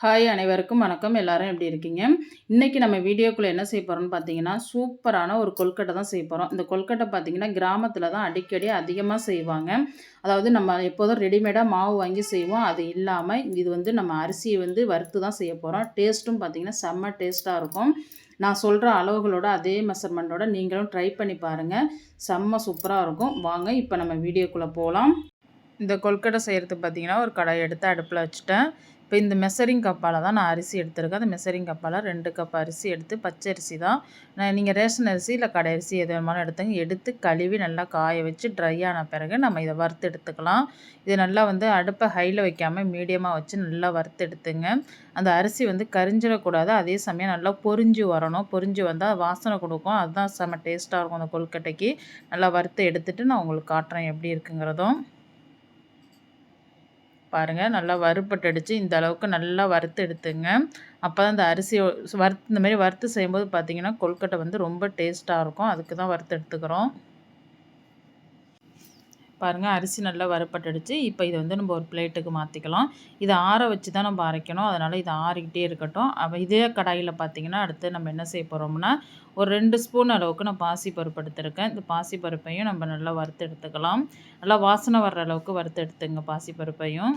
Hi அனைவருக்கும் வணக்கம். எல்லாரும் எப்படி இருக்கீங்க? இன்னைக்கு நம்ம வீடியோக்குள்ள என்ன செய்ய போறோம்னு பார்த்தீங்கன்னா, சூப்பரான ஒரு கொழுக்கட்டை தான் செய்ய போறோம். இந்த கொழுக்கட்டை பார்த்தீங்கன்னா, கிராமத்தில தான் அடிக்கடி அதிகமா செய்வாங்க. அதாவது நம்ம எப்போதும் ரெடிமேடா மாவு வாங்கி செய்வோம். அது இல்லாம இது நம்ம அரிசிய வறுத்து தான் செய்ய போறோம். டேஸ்ட்டும் பார்த்தீங்கன்னா, செம்ம டேஸ்ட்டா இருக்கும். நான் சொல்ற அளவுகளோட அதே மெஷர்மெண்டோட நீங்களும் ட்ரை பண்ணி பாருங்க. செம்ம சூப்பரா இருக்கும். வாங்க இப்ப நம்ம வீடியோக்குள்ள போலாம். இந்த கொழுக்கட்டை செய்கிறதுக்கு பார்த்தீங்கன்னா, ஒரு கடாய் எடுத்து அடுப்பில் வச்சுட்டேன். இப்போ இந்த மெஷரிங் கப்பால் தான் நான் அரிசி எடுத்துருக்கேன். அந்த மெஷரிங் கப்பால் 2 கப் அரிசி எடுத்து பச்சரிசி தான். நீங்கள் ரேஷன் அரிசி இல்லை கடை அரிசி எது வேணுமாலும் எடுத்துங்க. எடுத்து கழுவி நல்லா காய வச்சு ட்ரை ஆன பிறகு நம்ம இதை வறுத்து எடுத்துக்கலாம். இது நல்லா அடுப்பை ஹையில் வைக்காமல் மீடியமாக வச்சு நல்லா வறுத்து எடுத்துங்க. அந்த அரிசி கரிஞ்சிடக்கூடாது. அதே சமயம் நல்லா பொரிஞ்சு வரணும். பொரிஞ்சு வந்தால் வாசனை கொடுக்கும். அதுதான் செம்ம டேஸ்ட்டாக இருக்கும் அந்த கொழுக்கட்டைக்கு. நல்லா வறுத்து எடுத்துகிட்டு நான் உங்களுக்கு காட்டுறேன் எப்படி இருக்குங்கிறதும். பாருங்கள் நல்லா வறுபட்டுடுச்சு. இந்த அளவுக்கு நல்லா வறுத்து எடுத்துங்க. அப்போ தான் இந்த அரிசி இந்த மாதிரி வறுத்து செய்யும்போது பார்த்திங்கன்னா கொழுக்கட்டை ரொம்ப டேஸ்ட்டாக இருக்கும். அதுக்கு தான் வறுத்து எடுத்துக்கிறோம். பாருங்கள் அரிசி நல்லா வறுபட்டுடுச்சு. இப்போ இதை நம்ம ஒரு பிளேட்டுக்கு மாற்றிக்கலாம். இதை ஆற வச்சு தான் நம்ம அரைக்கணும். அதனால் இதை ஆறிக்கிட்டே இருக்கட்டும். அப்போ இதே கடாயில் பார்த்திங்கன்னா அடுத்து நம்ம என்ன செய்ய போகிறோம்னா, ஒரு 2 ஸ்பூன் அளவுக்கு நான் பாசிப்பருப்பு எடுத்துருக்கேன். இந்த பாசிப்பருப்பையும் நம்ம நல்லா வறுத்து எடுத்துக்கலாம். நல்லா வாசனை வர்ற அளவுக்கு வறுத்து எடுத்துங்க பாசிப்பருப்பையும்.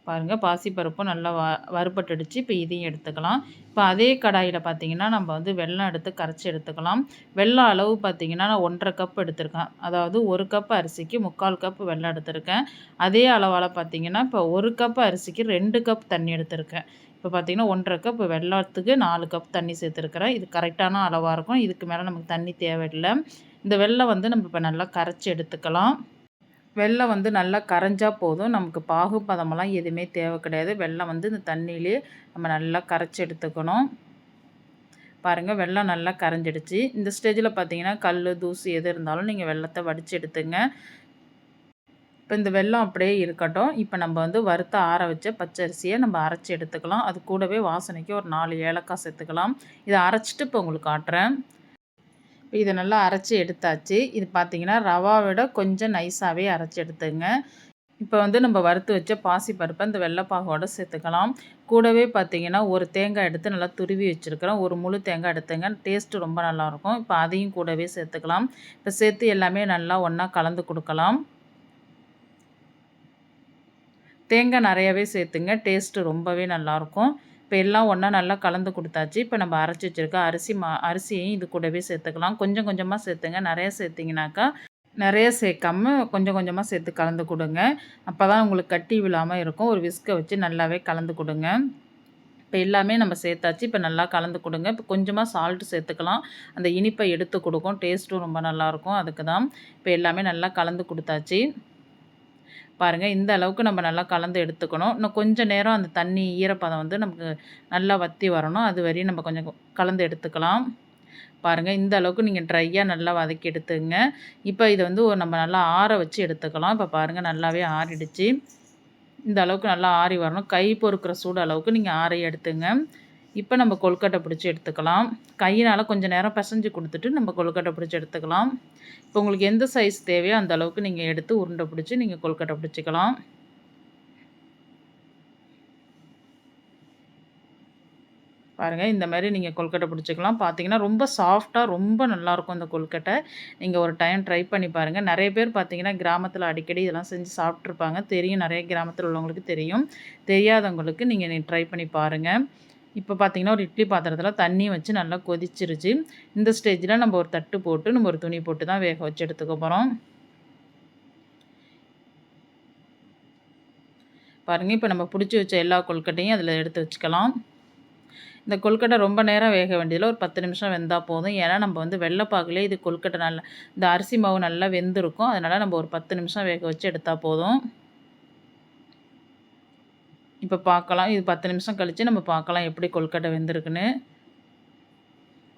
பாருங்கள் பாசிப்பருப்பும் நல்லா வறுபட்டுடுச்சு. இப்போ இதையும் எடுத்துக்கலாம். இப்போ அதே கடாயில் பார்த்திங்கன்னா நம்ம வெல்லம் எடுத்து கரைச்சி எடுத்துக்கலாம். வெல்லம் அளவு பார்த்திங்கன்னா நான் 1½ கப் எடுத்திருக்கேன். அதாவது 1 கப் அரிசிக்கு 3/4 கப் வெல்லம் எடுத்திருக்கேன். அதே அளவால் பார்த்திங்கன்னா இப்போ 1 கப் அரிசிக்கு 2 கப் தண்ணி எடுத்திருக்கேன். இப்போ பார்த்திங்கன்னா 1½ கப் வெல்லத்துக்கு 4 கப் தண்ணி சேர்த்துருக்குறேன். இது கரெக்டான அளவாக இருக்கும். இதுக்கு மேலே நமக்கு தண்ணி தேவையில்லை. இந்த வெல்லம் நம்ம இப்போ நல்லா கரைச்சி எடுத்துக்கலாம். வெல்லம் நல்லா கரைஞ்சா போதும். நமக்கு பாகு பதமெல்லாம் எதுவுமே தேவை கிடையாது. வெல்லம் இந்த தண்ணியிலே நம்ம நல்லா கரைச்சி எடுத்துக்கணும். பாருங்கள் வெல்லம் நல்லா கரைஞ்சிடுச்சு. இந்த ஸ்டேஜில் பார்த்தீங்கன்னா கல் தூசி எது இருந்தாலும் நீங்கள் வெல்லத்தை வடித்து எடுத்துங்க. இப்போ இந்த வெல்லம் அப்படியே இருக்கட்டும். இப்போ நம்ம வறுத்த ஆற வச்ச பச்சரிசியை நம்ம அரைச்சி எடுத்துக்கலாம். அது கூடவே வாசனைக்கு ஒரு 4 ஏலக்காய் சேர்த்துக்கலாம். இதை அரைச்சிட்டு இப்போ உங்களுக்கு காட்டுறேன். இதை நல்லா அரைச்சி எடுத்தாச்சு. இது பார்த்திங்கன்னா ரவா விட கொஞ்சம் நைஸாகவே அரைச்சி எடுத்துங்க. இப்போ நம்ம வறுத்து வச்ச பாசிப்பருப்பை இந்த வெள்ளைப்பாகோடு சேர்த்துக்கலாம். கூடவே பார்த்திங்கன்னா ஒரு தேங்காய் எடுத்து நல்லா துருவி வச்சுருக்கிறேன். ஒரு முழு தேங்காய் எடுத்துங்க. டேஸ்ட்டு ரொம்ப நல்லாயிருக்கும். இப்போ அதையும் கூடவே சேர்த்துக்கலாம். இப்போ சேர்த்து எல்லாமே நல்லா ஒன்றா கலந்து கொடுக்கலாம். தேங்காய் நிறையாவே சேர்த்துங்க. டேஸ்ட்டு ரொம்பவே நல்லாயிருக்கும். இப்போ எல்லாம் ஒன்றா நல்லா கலந்து கொடுத்தாச்சு. இப்போ நம்ம அரைச்சி வச்சுருக்க அரிசியையும் இது கூடவே சேர்த்துக்கலாம். கொஞ்சம் கொஞ்சமாக சேர்த்துங்க. நிறைய சேர்த்திங்கனாக்கா நிறைய சேர்க்காம கொஞ்சம் கொஞ்சமாக சேர்த்து கலந்து கொடுங்க. அப்போ தான் உங்களுக்கு கட்டி விழாமல் இருக்கும். ஒரு விஸ்கை வச்சு நல்லாவே கலந்து கொடுங்க. இப்போ எல்லாமே நம்ம சேர்த்தாச்சு. இப்போ நல்லா கலந்து கொடுங்க. இப்போ கொஞ்சமாக சால்ட்டு சேர்த்துக்கலாம். அந்த இனிப்பை எடுத்து கொடுக்கும். டேஸ்ட்டும் ரொம்ப நல்லாயிருக்கும். அதுக்கு தான் இப்போ எல்லாமே நல்லா கலந்து கொடுத்தாச்சு. பாருங்கள் இந்த அளவுக்கு நம்ம நல்லா கலந்து எடுத்துக்கணும். இன்னும் கொஞ்சம் நேரம் அந்த தண்ணி ஈரப்பதம் நமக்கு நல்லா வற்றி வரணும். அது வரையும் நம்ம கொஞ்சம் கலந்து எடுத்துக்கலாம். பாருங்கள் இந்த அளவுக்கு நீங்கள் ட்ரையாக நல்லா வதக்கி எடுத்துங்க. இப்போ இதை நம்ம நல்லா ஆற வச்சு எடுத்துக்கலாம். இப்போ பாருங்கள் நல்லாவே ஆறிடுச்சு. இந்த அளவுக்கு நல்லா ஆறி வரணும். கை பொறுக்கிற சூடு அளவுக்கு நீங்கள் ஆறி எடுத்துங்க. இப்போ நம்ம கொழுக்கட்டை பிடிச்சி எடுத்துக்கலாம். கையினால் கொஞ்சம் நேரம் பிசைஞ்சு கொடுத்துட்டு நம்ம கொழுக்கட்டை பிடிச்சி எடுத்துக்கலாம். இப்போ உங்களுக்கு எந்த சைஸ் தேவையோ அந்த அளவுக்கு நீங்கள் எடுத்து உருண்டை பிடிச்சி நீங்கள் கொழுக்கட்டை பிடிச்சிக்கலாம். பாருங்கள் இந்த மாதிரி நீங்கள் கொழுக்கட்டை பிடிச்சிக்கலாம். பார்த்தீங்கன்னா ரொம்ப சாஃப்டாக ரொம்ப நல்லாயிருக்கும் இந்த கொழுக்கட்டை. நீங்கள் ஒரு டைம் ட்ரை பண்ணி பாருங்கள். நிறைய பேர் பார்த்தீங்கன்னா கிராமத்தில் அடிக்கடி இதெல்லாம் செஞ்சு சாப்பிட்ருப்பாங்க. தெரியும், நிறைய கிராமத்தில் உள்ளவங்களுக்கு தெரியும். தெரியாதவங்களுக்கு நீங்கள் ட்ரை பண்ணி பாருங்கள். இப்போ பார்த்தீங்கன்னா ஒரு இட்லி பாத்திரத்தில் தண்ணி வச்சு நல்லா கொதிச்சிருச்சு. இந்த ஸ்டேஜில் நம்ம ஒரு தட்டு போட்டு நம்ம ஒரு துணி போட்டு தான் வேக வச்சு எடுத்துக்க போகிறோம். பாருங்கள் இப்போ நம்ம பிடிச்சி வச்ச எல்லா கொழுக்கட்டையும் அதில் எடுத்து வச்சுக்கலாம். இந்த கொழுக்கட்டை ரொம்ப நேரம் வேக வேண்டியதில்லை. ஒரு 10 நிமிஷம் வெந்தால் போதும். ஏன்னா நம்ம வெள்ளைப்பாகுலேயே இது கொழுக்கட்டை நல்லா இந்த அரிசி மாவு நல்லா வெந்திருக்கும். அதனால் நம்ம ஒரு 10 நிமிஷம் வேக வச்சு எடுத்தால் போதும். இப்போ பார்க்கலாம். இது 10 நிமிஷம் கழித்து நம்ம பார்க்கலாம் எப்படி கொழுக்கட்டை வெந்திருக்குன்னு.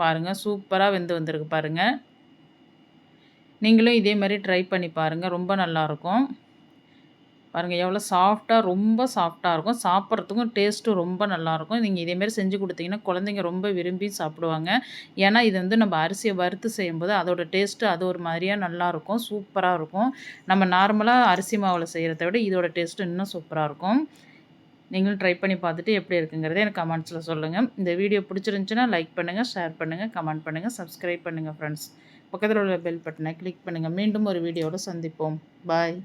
பாருங்கள் சூப்பராக வெந்து வந்திருக்கு பாருங்கள். நீங்களும் இதே மாதிரி ட்ரை பண்ணி பாருங்கள். ரொம்ப நல்லாயிருக்கும். பாருங்கள் எவ்வளோ சாஃப்டாக, ரொம்ப சாஃப்டாக இருக்கும். சாப்பிட்றதுக்கும் டேஸ்ட்டும் ரொம்ப நல்லாயிருக்கும். நீங்கள் இதேமாரி செஞ்சு கொடுத்தீங்கன்னா குழந்தைங்க ரொம்ப விரும்பி சாப்பிடுவாங்க. ஏன்னா இது வந்து நம்ம அரிசியை வறுத்து செய்யும்போது அதோட டேஸ்ட்டு அது ஒரு மாதிரியா நல்லாயிருக்கும். சூப்பராக இருக்கும். நம்ம நார்மலாக அரிசி மாவில் செய்கிறத விட இதோட டேஸ்ட்டு இன்னும் சூப்பராக இருக்கும். நீங்களும் ட்ரை பண்ணி பார்த்துட்டு எப்படி இருக்குங்கிறத எனக்கு கமெண்ட்ஸில் சொல்லுங்கள். இந்த வீடியோ பிடிச்சிருந்துச்சுன்னா லைக் பண்ணுங்கள், ஷேர் பண்ணுங்கள், கமெண்ட் பண்ணுங்கள், சப்ஸ்கிரைப் பண்ணுங்கள் ஃப்ரெண்ட்ஸ். பக்கத்தில் உள்ள பெல் பட்டனை கிளிக் பண்ணுங்கள். மீண்டும் ஒரு வீடியோவில் சந்திப்போம். பாய்.